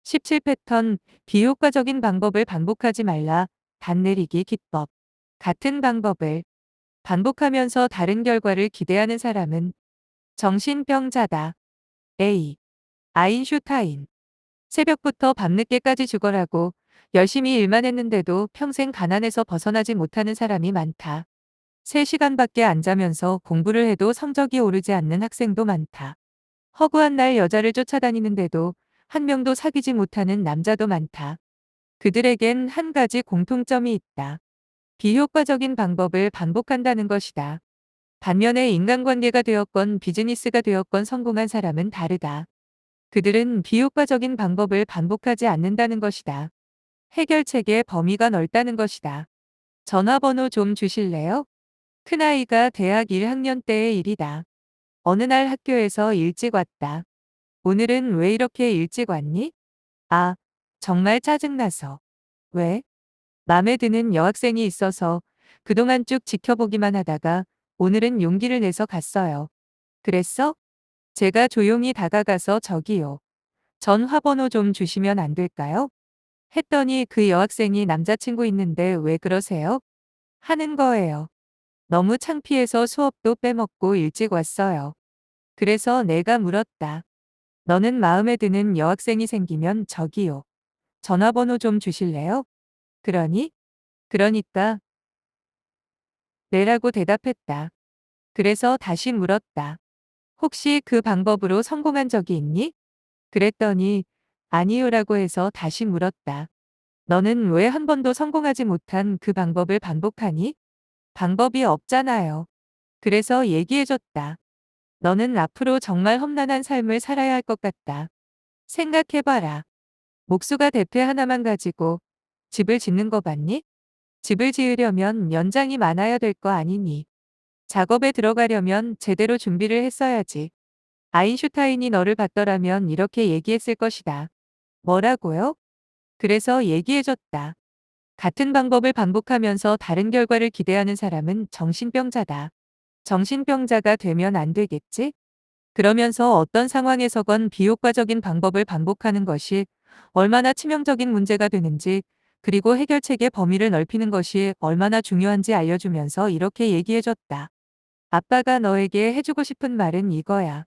17패턴 비효과적인 방법을 반복하지 말라. 단내리기 기법. 같은 방법을 반복하면서 다른 결과를 기대하는 사람은 정신병자다. A. 아인슈타인. 새벽부터 밤늦게까지 죽어라고 열심히 일만 했는데도 평생 가난에서 벗어나지 못하는 사람이 많다. 3시간밖에 안 자면서 공부를 해도 성적이 오르지 않는 학생도 많다. 허구한 날 여자를 쫓아다니는데도 한 명도 사귀지 못하는 남자도 많다. 그들에겐 한 가지 공통점이 있다. 비효과적인 방법을 반복한다는 것이다. 반면에 인간관계가 되었건 비즈니스가 되었건 성공한 사람은 다르다. 그들은 비효과적인 방법을 반복하지 않는다는 것이다. 해결책의 범위가 넓다는 것이다. 전화번호 좀 주실래요? 큰아이가 대학 1학년 때의 일이다. 어느 날 학교에서 일찍 왔다. 오늘은 왜 이렇게 일찍 왔니? 아, 정말 짜증나서. 왜? 맘에 드는 여학생이 있어서 그동안 쭉 지켜보기만 하다가 오늘은 용기를 내서 갔어요. 그랬어? 제가 조용히 다가가서 저기요. 전화번호 좀 주시면 안 될까요? 했더니 그 여학생이 남자친구 있는데 왜 그러세요? 하는 거예요. 너무 창피해서 수업도 빼먹고 일찍 왔어요. 그래서 내가 물었다. 너는 마음에 드는 여학생이 생기면 저기요. 전화번호 좀 주실래요? 그러니? 그러니까 네라고 대답했다. 그래서 다시 물었다. 혹시 그 방법으로 성공한 적이 있니? 그랬더니 아니요라고 해서 다시 물었다. 너는 왜 한 번도 성공하지 못한 그 방법을 반복하니? 방법이 없잖아요. 그래서 얘기해줬다. 너는 앞으로 정말 험난한 삶을 살아야 할 것 같다. 생각해봐라. 목수가 대패 하나만 가지고 집을 짓는 거 봤니? 집을 지으려면 연장이 많아야 될 거 아니니. 작업에 들어가려면 제대로 준비를 했어야지. 아인슈타인이 너를 봤더라면 이렇게 얘기했을 것이다. 뭐라고요? 그래서 얘기해줬다. 같은 방법을 반복하면서 다른 결과를 기대하는 사람은 정신병자다. 정신병자가 되면 안 되겠지? 그러면서 어떤 상황에서건 비효과적인 방법을 반복하는 것이 얼마나 치명적인 문제가 되는지, 그리고 해결책의 범위를 넓히는 것이 얼마나 중요한지 알려주면서 이렇게 얘기해줬다. 아빠가 너에게 해주고 싶은 말은 이거야.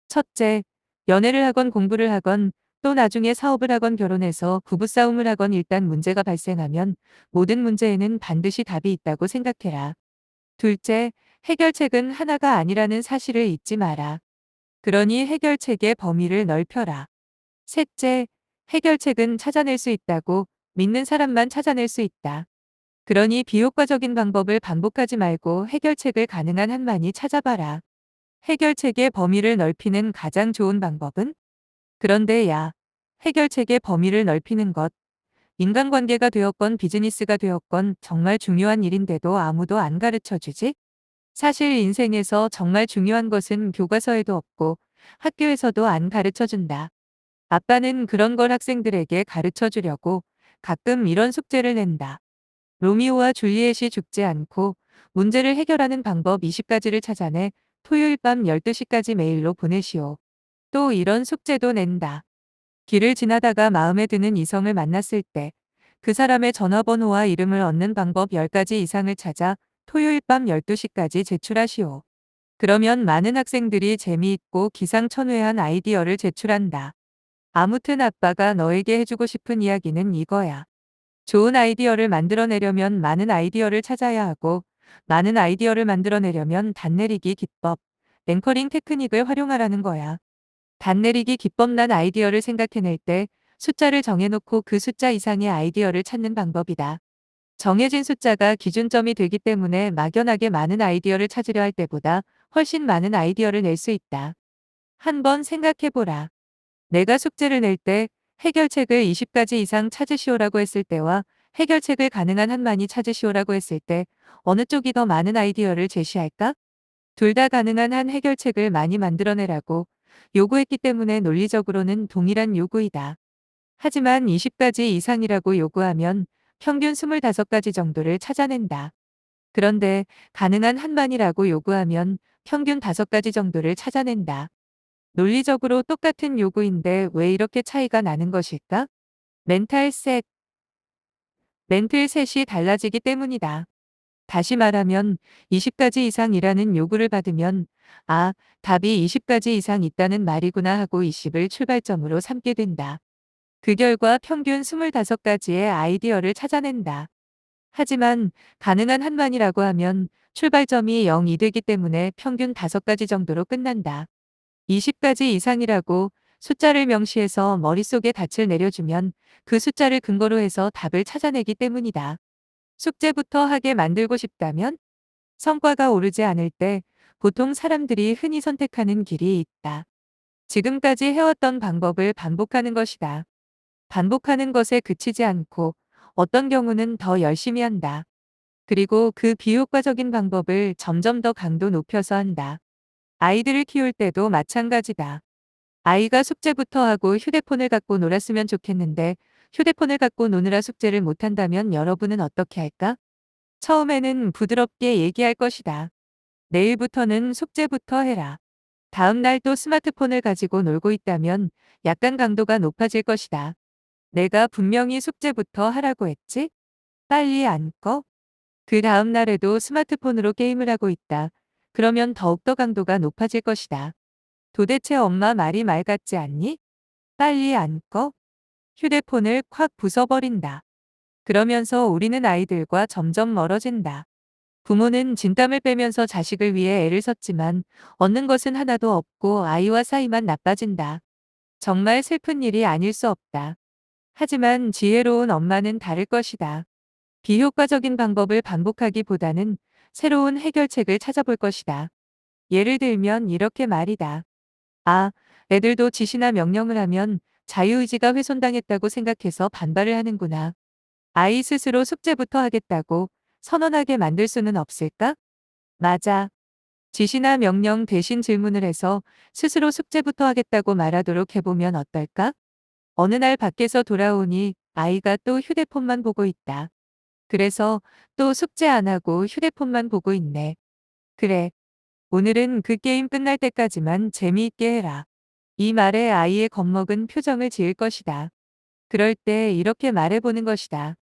첫째, 연애를 하건 공부를 하건 또 나중에 사업을 하건 결혼해서 부부싸움을 하건 일단 문제가 발생하면 모든 문제에는 반드시 답이 있다고 생각해라. 둘째, 해결책은 하나가 아니라는 사실을 잊지 마라. 그러니 해결책의 범위를 넓혀라. 셋째, 해결책은 찾아낼 수 있다고 믿는 사람만 찾아낼 수 있다. 그러니 비효과적인 방법을 반복하지 말고 해결책을 가능한 한 많이 찾아봐라. 해결책의 범위를 넓히는 가장 좋은 방법은? 그런데 야, 해결책의 범위를 넓히는 것, 인간관계가 되었건 비즈니스가 되었건 정말 중요한 일인데도 아무도 안 가르쳐 주지? 사실 인생에서 정말 중요한 것은 교과서에도 없고 학교에서도 안 가르쳐 준다. 아빠는 그런 걸 학생들에게 가르쳐 주려고 가끔 이런 숙제를 낸다. 로미오와 줄리엣이 죽지 않고 문제를 해결하는 방법 20가지를 찾아내 토요일 밤 12시까지 메일로 보내시오. 또 이런 숙제도 낸다. 길을 지나다가 마음에 드는 이성을 만났을 때 그 사람의 전화번호와 이름을 얻는 방법 10가지 이상을 찾아 토요일 밤 12시까지 제출하시오. 그러면 많은 학생들이 재미있고 기상천외한 아이디어를 제출한다. 아무튼 아빠가 너에게 해주고 싶은 이야기는 이거야. 좋은 아이디어를 만들어내려면 많은 아이디어를 찾아야 하고, 많은 아이디어를 만들어내려면 단내리기 기법, 앵커링 테크닉을 활용하라는 거야. 단내리기 기법 난 아이디어를 생각해낼 때 숫자를 정해놓고 그 숫자 이상의 아이디어를 찾는 방법이다. 정해진 숫자가 기준점이 되기 때문에 막연하게 많은 아이디어를 찾으려 할 때보다 훨씬 많은 아이디어를 낼 수 있다. 한번 생각해보라. 내가 숙제를 낼 때 해결책을 20가지 이상 찾으시오라고 했을 때와 해결책을 가능한 한 많이 찾으시오라고 했을 때 어느 쪽이 더 많은 아이디어를 제시할까? 둘 다 가능한 한 해결책을 많이 만들어내라고 요구했기 때문에 논리적으로는 동일한 요구이다. 하지만 20가지 이상이라고 요구하면 평균 25가지 정도를 찾아낸다. 그런데 가능한 한만이라고 요구하면 평균 5가지 정도를 찾아낸다. 논리적으로 똑같은 요구인데 왜 이렇게 차이가 나는 것일까? 멘탈 셋, 멘틀 셋이 달라지기 때문이다. 다시 말하면 20가지 이상이라는 요구를 받으면 아, 답이 20가지 이상 있다는 말이구나 하고 20을 출발점으로 삼게 된다. 그 결과 평균 25가지의 아이디어를 찾아낸다. 하지만 가능한 한만이라고 하면 출발점이 0이 되기 때문에 평균 5가지 정도로 끝난다. 20가지 이상이라고 숫자를 명시해서 머릿속에 닻을 내려주면 그 숫자를 근거로 해서 답을 찾아내기 때문이다. 숙제부터 하게 만들고 싶다면 성과가 오르지 않을 때 보통 사람들이 흔히 선택하는 길이 있다. 지금까지 해왔던 방법을 반복하는 것이다. 반복하는 것에 그치지 않고 어떤 경우는 더 열심히 한다. 그리고 그 비효과적인 방법을 점점 더 강도 높여서 한다. 아이들을 키울 때도 마찬가지다. 아이가 숙제부터 하고 휴대폰을 갖고 놀았으면 좋겠는데 휴대폰을 갖고 노느라 숙제를 못한다면 여러분은 어떻게 할까? 처음에는 부드럽게 얘기할 것이다. 내일부터는 숙제부터 해라. 다음 날 또 스마트폰을 가지고 놀고 있다면 약간 강도가 높아질 것이다. 내가 분명히 숙제부터 하라고 했지? 빨리 안 꺼? 그 다음 날에도 스마트폰으로 게임을 하고 있다. 그러면 더욱더 강도가 높아질 것이다. 도대체 엄마 말이 말 같지 않니? 빨리 안 꺼? 휴대폰을 콱 부숴버린다. 그러면서 우리는 아이들과 점점 멀어진다. 부모는 진땀을 빼면서 자식을 위해 애를 썼지만 얻는 것은 하나도 없고 아이와 사이만 나빠진다. 정말 슬픈 일이 아닐 수 없다. 하지만 지혜로운 엄마는 다를 것이다. 비효과적인 방법을 반복하기보다는 새로운 해결책을 찾아볼 것이다. 예를 들면 이렇게 말이다. 아, 애들도 지시나 명령을 하면 자유의지가 훼손당했다고 생각해서 반발을 하는구나. 아이 스스로 숙제부터 하겠다고 선언하게 만들 수는 없을까? 맞아. 지시나 명령 대신 질문을 해서 스스로 숙제부터 하겠다고 말하도록 해보면 어떨까? 어느 날 밖에서 돌아오니 아이가 또 휴대폰만 보고 있다. 그래서 또 숙제 안 하고 휴대폰만 보고 있네. 그래. 오늘은 그 게임 끝날 때까지만 재미있게 해라. 이 말에 아이의 겁먹은 표정을 지을 것이다. 그럴 때 이렇게 말해보는 것이다.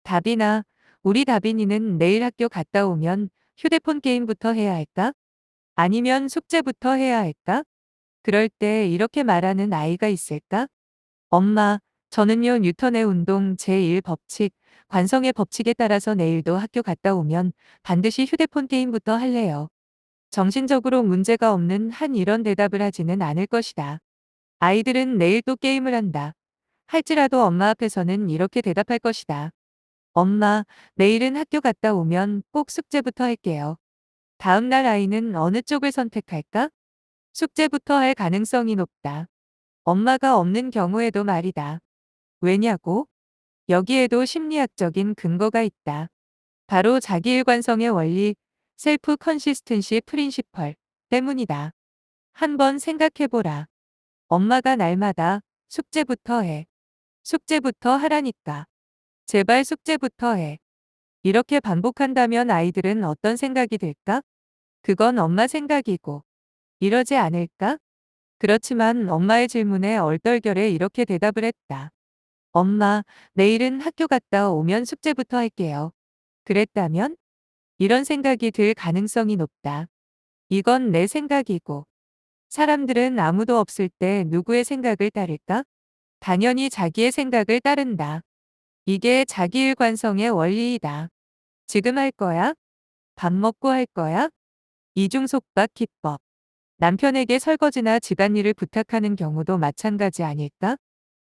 다빈아, 우리 다빈이는 내일 학교 갔다 오면 휴대폰 게임부터 해야 할까? 아니면 숙제부터 해야 할까? 그럴 때 이렇게 말하는 아이가 있을까? 엄마, 저는요 뉴턴의 운동 제1법칙, 관성의 법칙에 따라서 내일도 학교 갔다 오면 반드시 휴대폰 게임부터 할래요. 정신적으로 문제가 없는 한 이런 대답을 하지는 않을 것이다. 아이들은 내일 또 게임을 한다. 할지라도 엄마 앞에서는 이렇게 대답할 것이다. 엄마, 내일은 학교 갔다 오면 꼭 숙제부터 할게요. 다음 날 아이는 어느 쪽을 선택할까? 숙제부터 할 가능성이 높다. 엄마가 없는 경우에도 말이다. 왜냐고? 여기에도 심리학적인 근거가 있다. 바로 자기일관성의 원리, 셀프 컨시스턴시 프린시펄 때문이다. 한번 생각해보라. 엄마가 날마다 숙제부터 해. 숙제부터 하라니까. 제발 숙제부터 해. 이렇게 반복한다면 아이들은 어떤 생각이 들까? 그건 엄마 생각이고. 이러지 않을까? 그렇지만 엄마의 질문에 얼떨결에 이렇게 대답을 했다. 엄마, 내일은 학교 갔다 오면 숙제부터 할게요. 그랬다면? 이런 생각이 들 가능성이 높다. 이건 내 생각이고. 사람들은 아무도 없을 때 누구의 생각을 따를까? 당연히 자기의 생각을 따른다. 이게 자기일관성의 원리이다. 지금 할 거야? 밥 먹고 할 거야? 이중속박 기법. 남편에게 설거지나 집안일을 부탁하는 경우도 마찬가지 아닐까?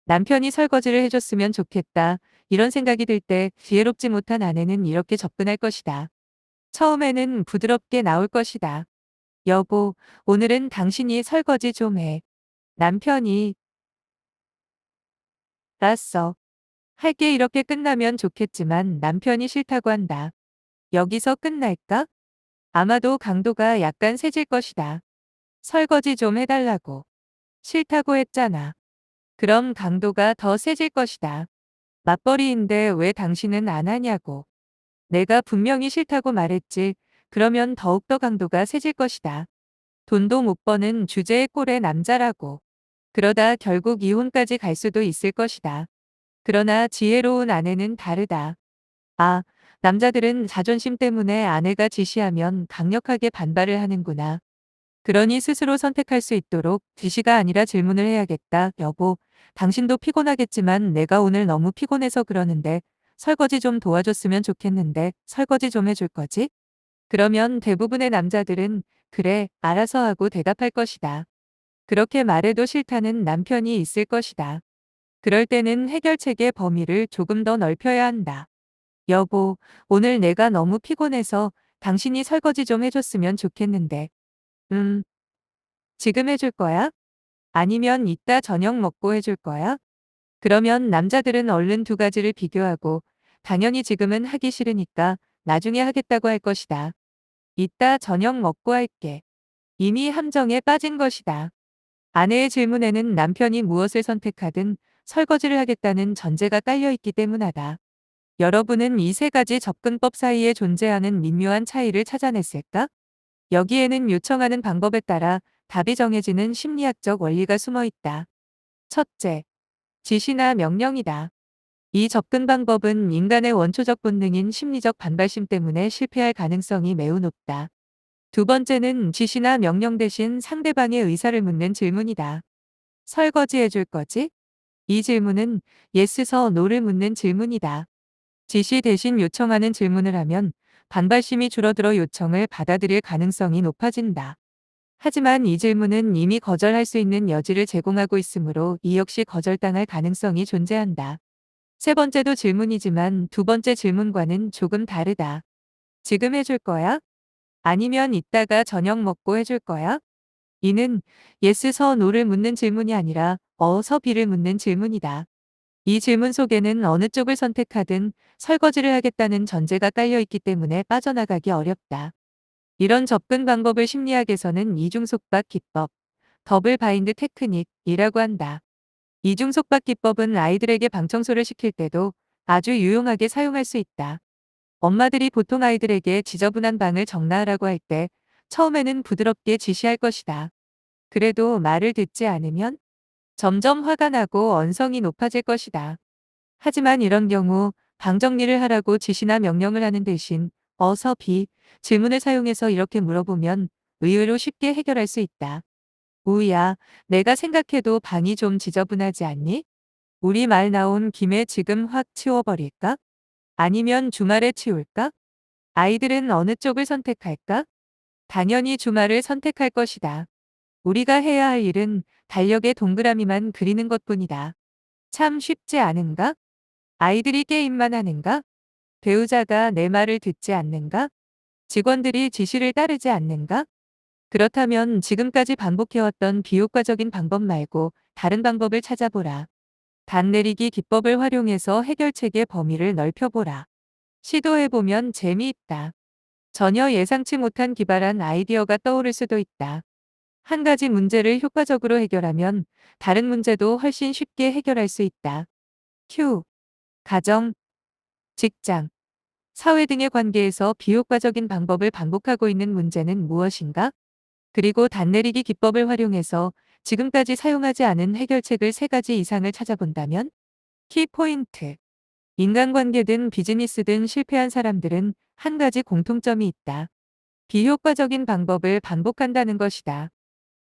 남편이 설거지를 해줬으면 좋겠다. 이런 생각이 들 때 지혜롭지 못한 아내는 이렇게 접근할 것이다. 처음에는 부드럽게 나올 것이다. 여보, 오늘은 당신이 설거지 좀 해. 남편이 알았어. 할게 이렇게 끝나면 좋겠지만 남편이 싫다고 한다. 여기서 끝날까? 아마도 강도가 약간 세질 것이다. 설거지 좀 해달라고. 싫다고 했잖아. 그럼 강도가 더 세질 것이다. 맞벌이인데 왜 당신은 안 하냐고. 내가 분명히 싫다고 말했지. 그러면 더욱더 강도가 세질 것이다. 돈도 못 버는 주제의 꼴의 남자라고. 그러다 결국 이혼까지 갈 수도 있을 것이다. 그러나 지혜로운 아내는 다르다. 아, 남자들은 자존심 때문에 아내가 지시하면 강력하게 반발을 하는구나. 그러니 스스로 선택할 수 있도록 지시가 아니라 질문을 해야겠다. 여보, 당신도 피곤하겠지만 내가 오늘 너무 피곤해서 그러는데 설거지 좀 도와줬으면 좋겠는데 설거지 좀 해줄 거지? 그러면 대부분의 남자들은 그래, 알아서 하고 대답할 것이다. 그렇게 말해도 싫다는 남편이 있을 것이다. 그럴 때는 해결책의 범위를 조금 더 넓혀야 한다. 여보, 오늘 내가 너무 피곤해서 당신이 설거지 좀 해줬으면 좋겠는데. 음, 지금 해줄 거야? 아니면 이따 저녁 먹고 해줄 거야? 그러면 남자들은 얼른 두 가지를 비교하고 당연히 지금은 하기 싫으니까 나중에 하겠다고 할 것이다. 이따 저녁 먹고 할게. 이미 함정에 빠진 것이다. 아내의 질문에는 남편이 무엇을 선택하든 설거지를 하겠다는 전제가 딸려 있기 때문하다. 여러분은 이 세 가지 접근법 사이에 존재하는 미묘한 차이를 찾아냈을까? 여기에는 요청하는 방법에 따라 답이 정해지는 심리학적 원리가 숨어 있다. 첫째, 지시나 명령이다. 이 접근 방법은 인간의 원초적 본능인 심리적 반발심 때문에 실패할 가능성이 매우 높다. 두 번째는 지시나 명령 대신 상대방의 의사를 묻는 질문이다. 설거지 해줄 거지? 이 질문은 예스서 노를 묻는 질문이다. 지시 대신 요청하는 질문을 하면 반발심이 줄어들어 요청을 받아들일 가능성이 높아진다. 하지만 이 질문은 이미 거절할 수 있는 여지를 제공하고 있으므로 이 역시 거절당할 가능성이 존재한다. 세 번째도 질문이지만 두 번째 질문과는 조금 다르다. 지금 해줄 거야? 아니면 이따가 저녁 먹고 해줄 거야? 이는 예스서 노를 묻는 질문이 아니라 어서 비를 묻는 질문이다. 이 질문 속에는 어느 쪽을 선택하든 설거지를 하겠다는 전제가 딸려 있기 때문에 빠져나가기 어렵다. 이런 접근 방법을 심리학에서는 이중속박 기법, 더블 바인드 테크닉이라고 한다. 이중속박 기법은 아이들에게 방청소를 시킬 때도 아주 유용하게 사용할 수 있다. 엄마들이 보통 아이들에게 지저분한 방을 정리하라고 할 때 처음에는 부드럽게 지시할 것이다. 그래도 말을 듣지 않으면 점점 화가 나고 언성이 높아질 것이다. 하지만 이런 경우 방 정리를 하라고 지시나 명령을 하는 대신 어서 비 질문을 사용해서 이렇게 물어보면 의외로 쉽게 해결할 수 있다. 우야, 내가 생각해도 방이 좀 지저분하지 않니? 우리 말 나온 김에 지금 확 치워버릴까? 아니면 주말에 치울까? 아이들은 어느 쪽을 선택할까? 당연히 주말을 선택할 것이다. 우리가 해야 할 일은 달력에 동그라미만 그리는 것뿐이다. 참 쉽지 않은가? 아이들이 게임만 하는가? 배우자가 내 말을 듣지 않는가? 직원들이 지시를 따르지 않는가? 그렇다면 지금까지 반복해왔던 비효과적인 방법 말고 다른 방법을 찾아보라. 단 내리기 기법을 활용해서 해결책의 범위를 넓혀보라. 시도해보면 재미있다. 전혀 예상치 못한 기발한 아이디어가 떠오를 수도 있다. 한 가지 문제를 효과적으로 해결하면 다른 문제도 훨씬 쉽게 해결할 수 있다. 큐. 가정, 직장, 사회 등의 관계에서 비효과적인 방법을 반복하고 있는 문제는 무엇인가? 그리고 단내리기 기법을 활용해서 지금까지 사용하지 않은 해결책을 세 가지 이상을 찾아본다면? 키포인트. 인간관계든 비즈니스든 실패한 사람들은 한 가지 공통점이 있다. 비효과적인 방법을 반복한다는 것이다.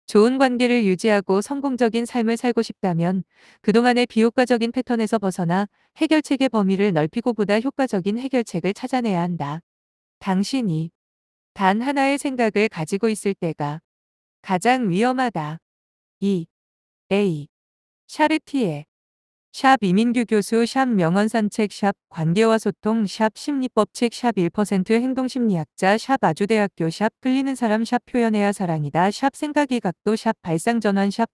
좋은 관계를 유지하고 성공적인 삶을 살고 싶다면 그동안의 비효과적인 패턴에서 벗어나 해결책의 범위를 넓히고 보다 효과적인 해결책을 찾아내야 한다. 당신이 단 하나의 생각을 가지고 있을 때가 가장 위험하다. 2. A. 샤르티에 샵 이민규 교수 샵 명언산책 샵 관계와 소통 샵 심리법칙 샵 1% 행동심리학자 샵 아주대학교 샵 끌리는 사람 샵 표현해야 사랑이다 샵 생각이 각도 샵 발상전환 샵